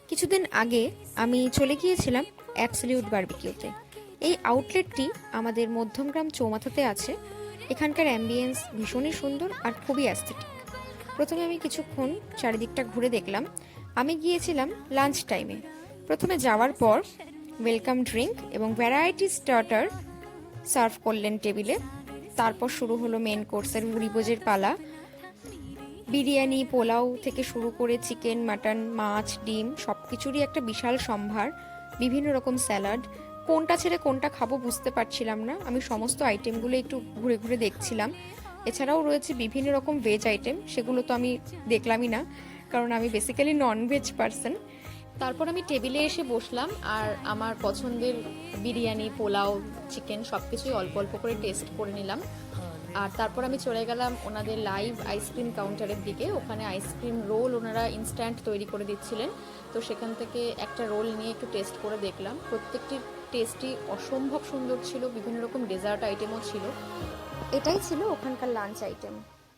কিছুদিন আগে আমি চলে গিয়েছিলাম অ্যাবসলিউট বারবিকিউতে। এই আউটলেটটি আমাদের মধ্যমগ্রাম চৌমাথাতে আছে। এখানকার অ্যাম্বিয়েন্স ভীষণই সুন্দর আর খুবই অ্যাস্থেটিক। প্রথমে আমি কিছুক্ষণ চারিদিকটা ঘুরে দেখলাম। আমি গিয়েছিলাম লাঞ্চ টাইমে। প্রথমে যাওয়ার পর ওয়েলকাম ড্রিঙ্ক এবং ভ্যারাইটি স্টার্টার সার্ভ করলেন টেবিলে। তারপর শুরু হলো মেন কোর্সের মুড়িভোজের পালা। বিরিয়ানি, পোলাও থেকে শুরু করে চিকেন, মাটন, মাছ, ডিম সব কিছুরই একটা বিশাল সম্ভার। বিভিন্ন রকম স্যালাড, কোনটা ছেড়ে কোনটা খাবো বুঝতে পারছিলাম না। আমি সমস্ত আইটেমগুলো একটু ঘুরে ঘুরে দেখছিলাম। এছাড়াও রয়েছে বিভিন্ন রকম ভেজ আইটেম, সেগুলো তো আমি দেখলামই না, কারণ আমি বেসিক্যালি নন ভেজ পার্সন। তারপর আমি টেবিলে এসে বসলাম আর আমার পছন্দের বিরিয়ানি, পোলাও, চিকেন সব কিছুই অল্প অল্প করে টেস্ট করে নিলাম। আর তারপর আমি চলে গেলাম ওনাদের লাইভ আইসক্রিম কাউন্টারের দিকে। ওখানে আইসক্রিম রোল ওনারা ইনস্ট্যান্ট তৈরি করে দিচ্ছিলেন। তো সেখান থেকে একটা রোল নিয়ে একটু টেস্ট করে দেখলাম। প্রত্যেকটির টেস্টই অসম্ভব সুন্দর ছিল। বিভিন্ন রকম ডেজার্ট আইটেমও ছিল। এটাই ছিল ওখানকার লাঞ্চ আইটেম।